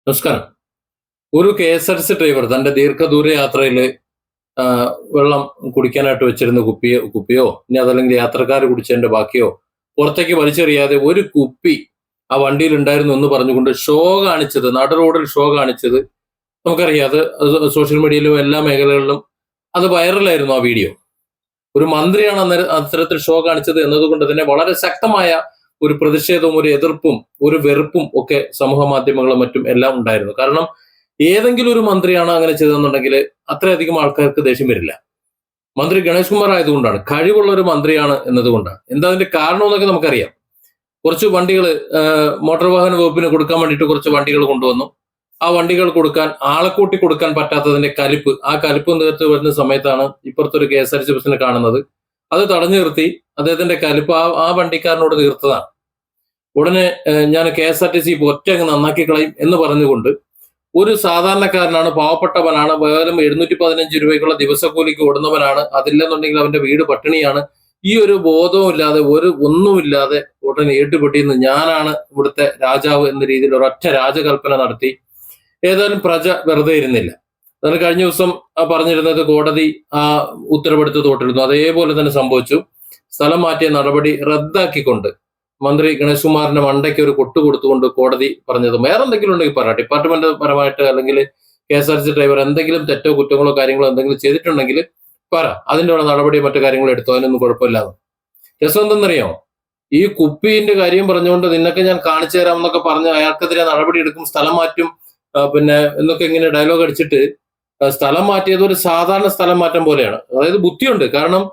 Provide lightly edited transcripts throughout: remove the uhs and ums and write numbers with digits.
നമസ്കാരം. ഒരു KSRTC driver തന്റെ ദീർഘദൂര യാത്രയിൽ വെള്ളം കുടിക്കാനായിട്ട് വെച്ചിരുന്ന കുപ്പിയോ ഇനി അതല്ലെങ്കിൽ യാത്രക്കാർ കുടിച്ചതിന്റെ ബാക്കിയോ പുറത്തേക്ക് വലിച്ചെറിയാതെ ഒരു കുപ്പി ആ വണ്ടിയിൽ ഉണ്ടായിരുന്നു എന്ന് പറഞ്ഞുകൊണ്ട് ഷോ കാണിച്ചത്, നട റോഡിൽ ഷോ കാണിച്ചത് നമുക്കറിയാം. അത് സോഷ്യൽ മീഡിയയിലും എല്ലാ മേഖലകളിലും അത് വൈറലായിരുന്നു ആ വീഡിയോ. ഒരു മന്ത്രിയാണ് അന്നേരം അത്തരത്തിൽ ഷോ കാണിച്ചത് എന്നതുകൊണ്ട് തന്നെ വളരെ ശക്തമായ ഒരു പ്രതിഷേധവും ഒരു എതിർപ്പും ഒരു വെറുപ്പും ഒക്കെ സമൂഹ മാധ്യമങ്ങളും മറ്റും എല്ലാം ഉണ്ടായിരുന്നു. കാരണം ഏതെങ്കിലും ഒരു മന്ത്രിയാണ് അങ്ങനെ ചെയ്തതെന്നുണ്ടെങ്കിൽ അത്രയധികം ആൾക്കാർക്ക് ദേഷ്യം വരില്ല. മന്ത്രി ഗണേഷ് കുമാർ ആയതുകൊണ്ടാണ്, കഴിവുള്ള ഒരു മന്ത്രിയാണ് എന്നതുകൊണ്ടാണ്. എന്താ അതിന്റെ കാരണം എന്നൊക്കെ നമുക്കറിയാം. കുറച്ച് വണ്ടികൾ മോട്ടോർ വാഹന വകുപ്പിന് കൊടുക്കാൻ വേണ്ടിയിട്ട് കുറച്ച് വണ്ടികൾ കൊണ്ടുവന്നു. ആ വണ്ടികൾ കൊടുക്കാൻ ആളെ കൂട്ടി കൊടുക്കാൻ പറ്റാത്തതിന്റെ ആ കലിപ്പ് നേരത്തെ വരുന്ന സമയത്താണ് ഇപ്പുറത്തൊരു KSRTC ബസ്സിനെ കാണുന്നത്. അത് തടഞ്ഞു നിർത്തി അദ്ദേഹത്തിന്റെ കലിപ്പ് ആ വണ്ടിക്കാരനോട് തീർത്തതാണ്. ഉടനെ ഞാൻ KSRTC ഒറ്റ അങ്ങ് നന്നാക്കി കളയും എന്ന് പറഞ്ഞുകൊണ്ട് ഒരു സാധാരണക്കാരനാണ്, പാവപ്പെട്ടവനാണ്, വേഗം 715 രൂപയ്ക്കുള്ള ദിവസക്കൂലിക്ക് ഓടുന്നവനാണ്, അതില്ലെന്നുണ്ടെങ്കിൽ അവന്റെ വീട് പട്ടിണിയാണ്, ഈ ഒരു ബോധവും ഇല്ലാതെ ഒന്നുമില്ലാതെ ഉടനെ ഏട്ടുപെട്ടിന്ന് ഞാനാണ് ഇവിടുത്തെ രാജാവ് എന്ന രീതിയിൽ ഒരൊറ്റ രാജകൽപ്പന നടത്തി. ഏതായാലും പ്രജ വെറുതെ ഇരുന്നില്ല. അതിന് കഴിഞ്ഞ ദിവസം പറഞ്ഞിരുന്നത് കോടതി ആ ഉത്തരവെടുത്ത് തോട്ടിരുന്നു. അതേപോലെ തന്നെ സംഭവിച്ചു. സ്ഥലം മാറ്റിയ നടപടി റദ്ദാക്കിക്കൊണ്ട് മന്ത്രി ഗണേഷ് കുമാറിന്റെ മണ്ടയ്ക്ക് ഒരു കൊട്ടു കൊടുത്തുകൊണ്ട് കോടതി പറഞ്ഞത് വേറെ എന്തെങ്കിലും ഉണ്ടെങ്കിൽ പറ, ഡിപ്പാർട്ട്മെന്റ് പരമായിട്ട് അല്ലെങ്കിൽ KSRTC ഡ്രൈവർ എന്തെങ്കിലും തെറ്റോ കുറ്റങ്ങളോ കാര്യങ്ങളോ എന്തെങ്കിലും ചെയ്തിട്ടുണ്ടെങ്കിൽ പറ, അതിന്റെ ഉള്ള നടപടി മറ്റു കാര്യങ്ങൾ എടുത്തോ, അതിനൊന്നും കുഴപ്പമില്ലാതെ. രസം എന്തെന്നറിയോ, ഈ കുപ്പീന്റെ കാര്യം പറഞ്ഞുകൊണ്ട് നിന്നൊക്കെ ഞാൻ കാണിച്ചു തരാം എന്നൊക്കെ പറഞ്ഞ് അയാൾക്കെതിരെ നടപടി എടുക്കും, സ്ഥലം മാറ്റും, പിന്നെ എന്നൊക്കെ ഇങ്ങനെ ഡയലോഗ് അടിച്ചിട്ട് സ്ഥലം മാറ്റിയത് ഒരു സാധാരണ സ്ഥലം മാറ്റം പോലെയാണ്. അതായത് ബുദ്ധിയുണ്ട്. കാരണം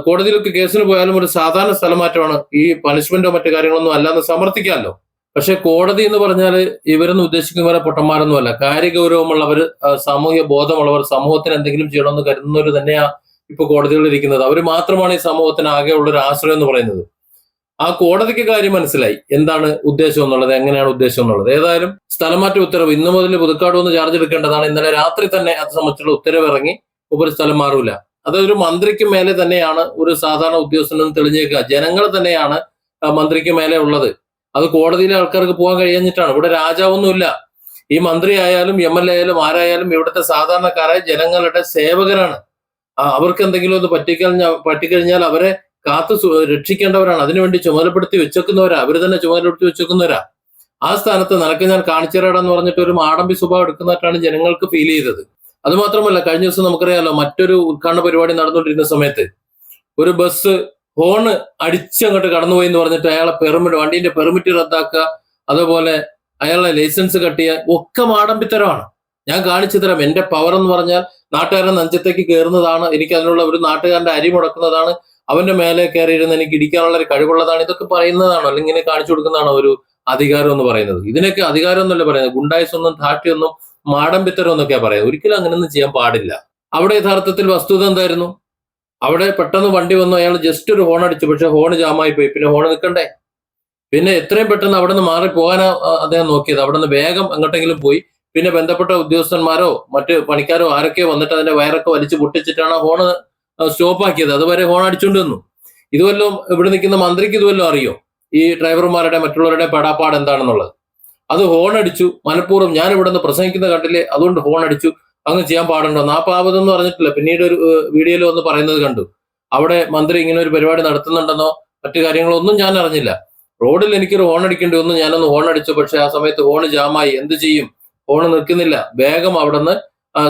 കോടതിയിലൊക്കെ കേസിന് പോയാലും ഒരു സാധാരണ സ്ഥലം മാറ്റമാണ്, ഈ പണിഷ്മെന്റോ മറ്റു കാര്യങ്ങളൊന്നും അല്ലാന്ന് സമർത്ഥിക്കാമല്ലോ. പക്ഷെ കോടതി എന്ന് പറഞ്ഞാൽ ഇവരൊന്നും ഉദ്ദേശിക്കുന്നവരെ പൊട്ടന്മാരൊന്നും അല്ല. കാര്യഗൗരവമുള്ളവർ, സാമൂഹ്യ ബോധമുള്ളവർ, സമൂഹത്തിന് എന്തെങ്കിലും ചെയ്യണമെന്ന് കരുതുന്നവർ തന്നെയാ ഇപ്പൊ കോടതികളിൽ ഇരിക്കുന്നത്. അവർ മാത്രമാണ് ഈ സമൂഹത്തിന് ആകെ ഉള്ളൊരു ആശ്രയം എന്ന് പറയുന്നത്. ആ കോടതിക്ക് കാര്യം മനസ്സിലായി എന്താണ് ഉദ്ദേശം എന്നുള്ളത്, എങ്ങനെയാണ് ഉദ്ദേശം എന്നുള്ളത്. ഏതായാലും സ്ഥലമാറ്റ ഉത്തരവ് ഇന്നു മുതൽ പുതുക്കാട് വന്ന് ചാർജ് എടുക്കേണ്ടതാണ്. ഇന്നലെ രാത്രി തന്നെ അത് സംബന്ധിച്ചുള്ള ഉത്തരവ് ഇറങ്ങി. ഒരു സ്ഥലം മാറൂല. അതൊരു മന്ത്രിക്ക് മേലെ തന്നെയാണ് ഒരു സാധാരണ ഉദ്യോഗസ്ഥനെന്ന് തെളിഞ്ഞേക്കുക. ജനങ്ങൾ തന്നെയാണ് മന്ത്രിക്ക് മേലെ ഉള്ളത്. അത് കോടതിയിലെ ആൾക്കാർക്ക് പോകാൻ കഴിയാഞ്ഞിട്ടാണ്. ഇവിടെ രാജാവൊന്നുമില്ല. ഈ മന്ത്രി ആയാലും MLA ആയാലും ആരായാലും ഇവിടുത്തെ സാധാരണക്കാരായ ജനങ്ങളുടെ സേവകരാണ്. അവർക്ക് എന്തെങ്കിലും ഒന്ന് പറ്റിക്കഴിഞ്ഞാൽ അവരെ രക്ഷിക്കേണ്ടവരാണ്. അതിനുവേണ്ടി ചുമതലപ്പെടുത്തി വെച്ചേക്കുന്നവരാ, അവർ തന്നെ ചുമതലപ്പെടുത്തി വെച്ചേക്കുന്നവരാ. ആ സ്ഥാനത്ത് നിനക്ക് ഞാൻ കാണിച്ചു തരാടാന്ന് പറഞ്ഞിട്ട് ഒരു മാടമ്പി സ്വഭാവം എടുക്കുന്നതായിട്ടാണ് ജനങ്ങൾക്ക് ഫീൽ ചെയ്തത്. അത് മാത്രമല്ല, കഴിഞ്ഞ ദിവസം നമുക്കറിയാലോ, മറ്റൊരു ഉദ്ഘാടന പരിപാടി നടന്നുകൊണ്ടിരുന്ന സമയത്ത് ഒരു ബസ് ഹോണ് അടിച്ചങ്ങോട്ട് കടന്നുപോയി എന്ന് പറഞ്ഞിട്ട് അയാളെ വണ്ടീന്റെ പെർമിറ്റ് റദ്ദാക്കുക, അതുപോലെ അയാളെ ലൈസൻസ് കട്ട് ചെയ്യുക, ഒക്കെ മാടമ്പിത്തരമാണ്. ഞാൻ കാണിച്ചു തരാം. എന്റെ പവർ എന്ന് പറഞ്ഞാൽ നാട്ടുകാരൻ നെഞ്ചത്തേക്ക് കയറുന്നതാണ്, എനിക്ക് അതിനുള്ള ഒരു നാട്ടുകാരന്റെ അരി മുടക്കുന്നതാണ്, അവന്റെ മേലെ കയറിയിരുന്ന് എനിക്ക് ഇടിക്കാനുള്ള ഒരു കഴിവുള്ളതാണ്. ഇതൊക്കെ പറയുന്നതാണോ, അല്ലെങ്കിൽ ഇങ്ങനെ കാണിച്ചു കൊടുക്കുന്നതാണോ ഒരു അധികാരം എന്ന് പറയുന്നത്? ഇതിനൊക്കെ അധികാരം എന്നല്ല പറയുന്നത്. ഗുണ്ടായിസൊന്നും ധാട്ടിയൊന്നും മാടമ്പിത്തരം എന്നൊക്കെയാ പറയുന്നത്. ഒരിക്കലും അങ്ങനെയൊന്നും ചെയ്യാൻ പാടില്ല. അവിടെ യഥാർത്ഥത്തിൽ വസ്തുത എന്തായിരുന്നു? അവിടെ പെട്ടെന്ന് വണ്ടി വന്നു, അയാൾ ജസ്റ്റ് ഒരു ഹോൺ അടിച്ചു. പക്ഷെ ഹോൺ ജാമായി പോയി. പിന്നെ ഹോൺ നിൽക്കണ്ടേ? പിന്നെ എത്രയും പെട്ടെന്ന് അവിടെ നിന്ന് മാറി പോകാനാ അദ്ദേഹം നോക്കിയത്. അവിടെ നിന്ന് വേഗം എങ്ങോട്ടെങ്കിലും പോയി. പിന്നെ ബന്ധപ്പെട്ട ഉദ്യോഗസ്ഥന്മാരോ മറ്റ് പണിക്കാരോ ആരൊക്കെയോ വന്നിട്ട് അതിന്റെ വയറൊക്കെ വലിച്ചു പൊട്ടിച്ചിട്ടാണ് ഹോണ് സ്റ്റോപ്പാക്കിയത്. അതുവരെ ഹോൺ അടിച്ചുകൊണ്ട് വന്നു. ഇതുവല്ലോ ഇവിടെ നിൽക്കുന്ന മന്ത്രിക്ക് ഇതുവല്ലോ അറിയോ ഈ ഡ്രൈവർമാരുടെ മറ്റുള്ളവരുടെ പെടാപ്പാട് എന്താണെന്നുള്ളത്? അത് ഹോൺ അടിച്ചു മനഃപൂർവ്വം. ഞാൻ ഇവിടെ നിന്ന് പ്രസംഗിക്കുന്ന കണ്ടില്ലേ, അതുകൊണ്ട് ഹോൺ അടിച്ചു, അങ്ങ് ചെയ്യാൻ പാടുണ്ടോ? ആ പാവതെന്ന് പറഞ്ഞിട്ടില്ല. പിന്നീട് ഒരു വീഡിയോയിൽ ഒന്ന് പറയുന്നത് കണ്ടു. അവിടെ മന്ത്രി ഇങ്ങനെ ഒരു പരിപാടി നടത്തുന്നുണ്ടെന്നോ മറ്റു കാര്യങ്ങളോ ഒന്നും ഞാൻ അറിഞ്ഞില്ല. റോഡിൽ എനിക്കൊരു ഹോൺ അടിക്കേണ്ടി വന്നു, ഞാനൊന്ന് ഹോൺ അടിച്ചു. പക്ഷെ ആ സമയത്ത് ഹോണ് ജാമായി. എന്ത് ചെയ്യും? ഹോണ് നിൽക്കുന്നില്ല. വേഗം അവിടെ നിന്ന്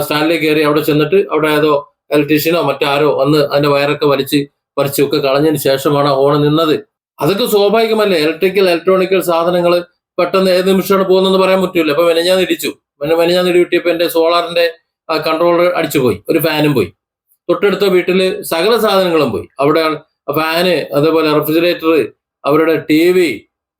സ്റ്റാൻഡിലേക്ക് കയറി അവിടെ ചെന്നിട്ട് അവിടെ ഏതോ ഇലക്ട്രീഷ്യനോ മറ്റാരോ വന്ന് അതിന്റെ വയറൊക്കെ വലിച്ചൊക്കെ കളഞ്ഞതിന് ശേഷമാണ് ഹോണ് നിന്നത്. അതൊക്കെ സ്വാഭാവികമല്ലേ? ഇലക്ട്രോണിക്കൽ സാധനങ്ങൾ പെട്ടെന്ന് ഏത് നിമിഷമാണ് പോകുന്നതെന്ന് പറയാൻ പറ്റൂല. അപ്പൊ മെനഞ്ഞാന്ന് ഇടിയപ്പോ എന്റെ സോളാറിന്റെ കൺട്രോളർ അടിച്ചുപോയി, ഒരു ഫാനും പോയി, തൊട്ടടുത്ത വീട്ടില് സകല സാധനങ്ങളും പോയി. അവിടെ ഫാന്, അതേപോലെ റെഫ്രിജറേറ്റർ, അവരുടെ TV,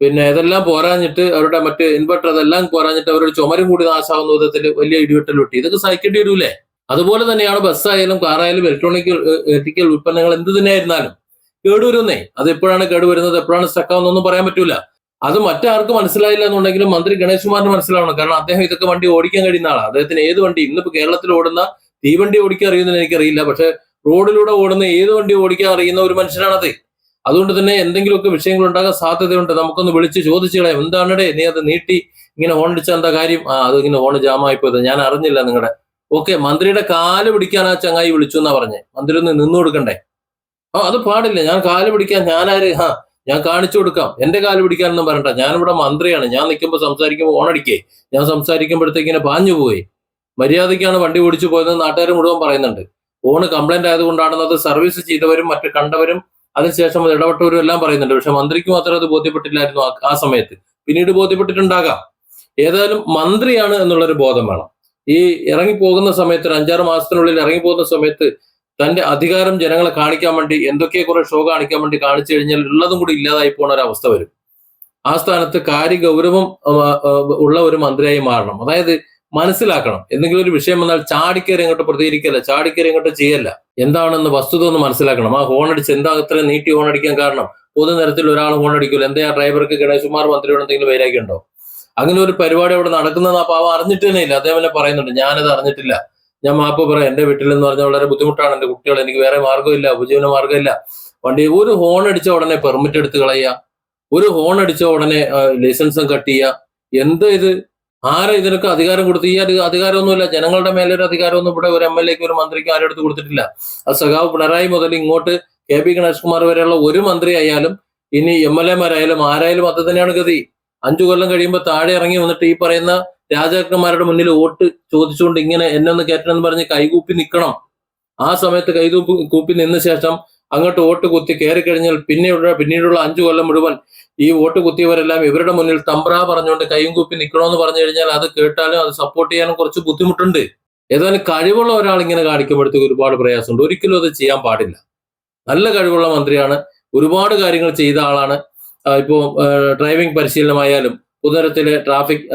പിന്നെ ഇതെല്ലാം പോരാഞ്ഞിട്ട് അവരുടെ മറ്റ് ഇൻവെർട്ടർ, അതെല്ലാം പോരാഞ്ഞിട്ട് അവരുടെ ചുമരും കൂടി നാശാവുന്ന വിധത്തിൽ വലിയ ഇടിവെട്ടൽ വെട്ടി. ഇതൊക്കെ സഹിക്കേണ്ടി വരൂലേ? അതുപോലെ തന്നെയാണ് ബസ്സായാലും കാറായാലും ഇലക്ട്രിക്കൽ ഉൽപ്പന്നങ്ങൾ എന്ത് തന്നെയായിരുന്നാലും കേടുവരുന്നേ. അത് എപ്പോഴാണ് കേടുവരുന്നത്, എപ്പോഴാണ് സ്റ്റക്കാവുന്നൊന്നും പറയാൻ പറ്റൂല. അത് മറ്റാർക്ക് മനസ്സിലായില്ല എന്നുണ്ടെങ്കിലും മന്ത്രി ഗണേഷ് കുമാറിന് മനസ്സിലാവണം. കാരണം അദ്ദേഹം ഇതൊക്കെ വണ്ടി ഓടിക്കാൻ കഴിയുന്ന ആളാണ്. അദ്ദേഹത്തിന് ഏത് വണ്ടി, ഇന്നിപ്പോ കേരളത്തിൽ ഓടുന്ന തീവണ്ടി ഓടിക്കാൻ അറിയുന്നതിന് എനിക്കറിയില്ല, പക്ഷെ റോഡിലൂടെ ഓടുന്ന ഏത് വണ്ടി ഓടിക്കാൻ അറിയുന്ന ഒരു മനുഷ്യനാണത്. അതുകൊണ്ട് തന്നെ എന്തെങ്കിലുമൊക്കെ വിഷയങ്ങൾ ഉണ്ടാകാൻ സാധ്യതയുണ്ട്. നമുക്കൊന്ന് വിളിച്ച് ചോദിച്ചു കളയാം, എന്താണടേ നീ അത് നീട്ടി ഇങ്ങനെ ഹോൺ അടിച്ചാൽ എന്താ കാര്യം? അത് ഇങ്ങനെ ഹോൺ ജാമായി പോയത്, ഞാൻ അറിഞ്ഞില്ല നിങ്ങളുടെ. ഓക്കെ, മന്ത്രിയുടെ കാല് പിടിക്കാൻ ആ ചങ്ങായി വിളിച്ചു എന്നാ പറഞ്ഞേ, മന്ത്രി ഒന്ന് നിന്നു കൊടുക്കണ്ടേ? അത് പാടില്ല, ഞാൻ കാല് പിടിക്കാൻ ഞാനാര്? ഞാൻ കാണിച്ചു കൊടുക്കാം, എന്റെ കാല് പിടിക്കാനൊന്നും പറയണ്ട, ഞാനിവിടെ മന്ത്രിയാണ്, ഞാൻ നിൽക്കുമ്പോൾ സംസാരിക്കുമ്പോൾ ഓണടിക്കേ, ഞാൻ സംസാരിക്കുമ്പോഴത്തേക്കിങ്ങനെ പാഞ്ഞു പോയി, മര്യാദയ്ക്കാണ് വണ്ടി ഓടിച്ചു പോയതെന്ന് നാട്ടുകാർ മുഴുവൻ പറയുന്നുണ്ട്. ഫോണ് കംപ്ലൈന്റ് ആയതുകൊണ്ടാണെന്നത് സർവീസ് ചെയ്തവരും മറ്റു കണ്ടവരും അതിനുശേഷം അത് ഇടപെട്ടവരും എല്ലാം പറയുന്നുണ്ട്. പക്ഷെ മന്ത്രിക്ക് മാത്രം അത് ബോധ്യപ്പെട്ടില്ലായിരുന്നു ആ സമയത്ത്. പിന്നീട് ബോധ്യപ്പെട്ടിട്ടുണ്ടാകാം. ഏതായാലും മന്ത്രിയാണ് എന്നുള്ളൊരു ബോധം വേണം. ഈ ഇറങ്ങിപ്പോകുന്ന സമയത്ത്, ഒരു 5-6 മാസത്തിനുള്ളിൽ ഇറങ്ങിപ്പോകുന്ന സമയത്ത് തന്റെ അധികാരം ജനങ്ങളെ കാണിക്കാൻ വേണ്ടി എന്തൊക്കെ കുറെ ഷോ കാണിക്കാൻ വേണ്ടി കാണിച്ചു കഴിഞ്ഞാൽ ഉള്ളതും കൂടി ഇല്ലാതായി പോകുന്ന ഒരു അവസ്ഥ വരും. ആ സ്ഥാനത്ത് കാര്യഗൗരവം ഉള്ള ഒരു മന്ത്രിയായി മാറണം. അതായത് മനസ്സിലാക്കണം, എന്തെങ്കിലും ഒരു വിഷയം വന്നാൽ ചാടിക്കയറി അങ്ങോട്ട് പ്രതികരിക്കല്ല, ചാടിക്കയറി അങ്ങോട്ട് ചെയ്യല്ല, എന്താണെന്ന് വസ്തുത ഒന്ന് മനസ്സിലാക്കണം. ആ ഹോൺ അടിച്ച് എന്താ അത്ര നീട്ടി ഹോൺ അടിക്കാൻ കാരണം? പൊതുനിരത്തിൽ ഒരാൾ ഹോൺ അടിക്കില്ല, എന്താ ആ ഡ്രൈവർക്ക് ഗണേഷ് കുമാർ മന്ത്രിയോട് എന്തെങ്കിലും വൈരാഗ്യം ഉണ്ടോ? അങ്ങനെ ഒരു പരിപാടി അവിടെ നടക്കുന്നത് ആ പാവം അറിഞ്ഞിട്ട് തന്നെ ഇല്ല. അദ്ദേഹം തന്നെ പറയുന്നുണ്ട്, ഞാനത് അറിഞ്ഞിട്ടില്ല, ഞാൻ മാപ്പ് പറയാം, എന്റെ വീട്ടിൽ എന്ന് പറഞ്ഞാൽ വളരെ ബുദ്ധിമുട്ടാണ്, എന്റെ കുട്ടികൾ, എനിക്ക് വേറെ മാർഗ്ഗമില്ല, ഉപജീവന മാർഗ്ഗമില്ല. വണ്ടി ഒരു ഹോൺ അടിച്ച ഉടനെ പെർമിറ്റ് എടുത്ത് കളയുക, ഒരു ഹോൺ അടിച്ച ഉടനെ ലൈസൻസും കട്ട് ചെയ്യുക. എന്താ ഇത്? ആരാ ഇതിനൊക്കെ അധികാരം കൊടുത്തു? ഈ അധികാരമൊന്നുമില്ല, ജനങ്ങളുടെ മേലൊരു അധികാരമൊന്നും ഇവിടെ ഒരു MLA-ക്ക് ഒരു മന്ത്രിക്ക് ആരും എടുത്ത് കൊടുത്തിട്ടില്ല. അത് സഖാവ് പിണറായി മുതൽ ഇങ്ങോട്ട് KB ഗണേഷ് കുമാർ വരെയുള്ള ഒരു മന്ത്രി ആയാലും ഇനി MLA-മാരായാലും ആരായാലും അത് തന്നെയാണ് ഗതി. 5 കൊല്ലം കഴിയുമ്പോൾ താഴെ ഇറങ്ങി വന്നിട്ട് ഈ പറയുന്ന രാജാക്കന്മാരുടെ മുന്നിൽ വോട്ട് ചോദിച്ചുകൊണ്ട് ഇങ്ങനെ എന്നെ ഒന്ന് കയറ്റണമെന്ന് പറഞ്ഞ് കൈകൂപ്പി നിൽക്കണം. ആ സമയത്ത് കൈകൂപ്പി നിന്ന ശേഷം അങ്ങോട്ട് വോട്ട് കുത്തി കയറി കഴിഞ്ഞാൽ പിന്നീടുള്ള 5 കൊല്ലം മുഴുവൻ ഈ വോട്ട് കുത്തിയവരെല്ലാം ഇവരുടെ മുന്നിൽ തമ്പ്രാ പറഞ്ഞുകൊണ്ട് കൈയും കൂപ്പി നിൽക്കണമെന്ന് പറഞ്ഞു കഴിഞ്ഞാൽ അത് കേട്ടാലും അത് സപ്പോർട്ട് ചെയ്യാനും കുറച്ച് ബുദ്ധിമുട്ടുണ്ട്. ഏതായാലും കഴിവുള്ള ഒരാൾ ഇങ്ങനെ കാണിക്കുമ്പോഴത്തേക്ക് ഒരുപാട് പ്രയാസമുണ്ട്. ഒരിക്കലും അത് ചെയ്യാൻ പാടില്ല. നല്ല കഴിവുള്ള മന്ത്രിയാണ്, ഒരുപാട് കാര്യങ്ങൾ ചെയ്ത ആളാണ്. ഇപ്പോൾ ഡ്രൈവിംഗ് പരിശീലനമായാലും പൊതുനിരത്തിലെ ട്രാഫിക്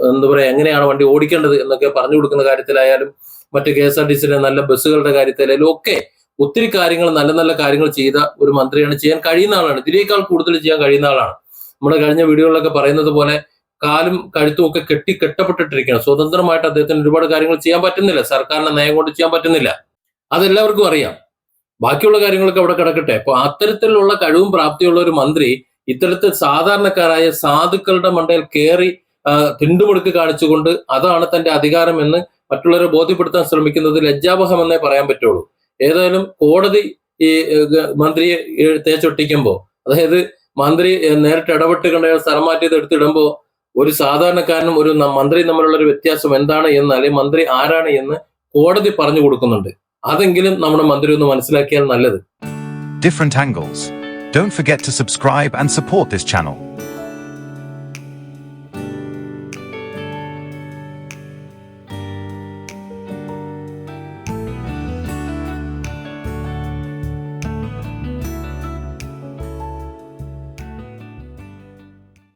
എന്താ പറയാ, എങ്ങനെയാണ് വണ്ടി ഓടിക്കേണ്ടത് എന്നൊക്കെ പറഞ്ഞു കൊടുക്കുന്ന കാര്യത്തിലായാലും മറ്റ് KSRTC-യിലെ നല്ല ബസ്സുകളുടെ കാര്യത്തിലായാലും ഒക്കെ ഒത്തിരി കാര്യങ്ങൾ, നല്ല നല്ല കാര്യങ്ങൾ ചെയ്ത ഒരു മന്ത്രിയാണ്. ചെയ്യാൻ കഴിയുന്ന ആളാണ്, ഇതിനേക്കാൾ കൂടുതൽ ചെയ്യാൻ കഴിയുന്ന ആളാണ്. നമ്മുടെ കഴിഞ്ഞ വീഡിയോകളിലൊക്കെ പറയുന്നത് പോലെ കാലും കഴുത്തും ഒക്കെ കെട്ടപ്പെട്ടിട്ടിരിക്കുകയാണ്. സ്വതന്ത്രമായിട്ട് അദ്ദേഹത്തിന് ഒരുപാട് കാര്യങ്ങൾ ചെയ്യാൻ പറ്റുന്നില്ല, സർക്കാരിന്റെ നയം കൊണ്ട് ചെയ്യാൻ പറ്റുന്നില്ല, അതെല്ലാവർക്കും അറിയാം. ബാക്കിയുള്ള കാര്യങ്ങളൊക്കെ അവിടെ കിടക്കട്ടെ. അപ്പൊ അത്തരത്തിലുള്ള കഴിവും പ്രാപ്തിയുള്ള ഒരു മന്ത്രി ഇത്തരത്തിൽ സാധാരണക്കാരായ സാധുക്കളുടെ മണ്ടയിൽ കയറി തിണ്ടുമുടുക്ക് കാണിച്ചുകൊണ്ട് അതാണ് തന്റെ അധികാരം എന്ന് മറ്റുള്ളവരെ ബോധ്യപ്പെടുത്താൻ ശ്രമിക്കുന്നത് ലജ്ജാവഹം എന്നേ പറയാൻ പറ്റുള്ളൂ. ഏതായാലും കോടതി ഈ മന്ത്രിയെ തേച്ചൊട്ടിക്കുമ്പോൾ, അതായത് മന്ത്രി നേരിട്ട് ഇടപെട്ട് കണ്ട സ്ഥലം മാറ്റിയത് എടുത്തിടുമ്പോൾ ഒരു സാധാരണക്കാരനും ഒരു മന്ത്രിയും തമ്മിലുള്ള ഒരു വ്യത്യാസം എന്താണ് എന്ന്, അല്ലെങ്കിൽ മന്ത്രി ആരാണ് എന്ന് കോടതി പറഞ്ഞു കൊടുക്കുന്നുണ്ട്. അതെങ്കിലും നമ്മുടെ മന്ത്രി ഒന്ന് മനസ്സിലാക്കിയാൽ നല്ലത്. Different angles. Don't forget to subscribe and support this channel.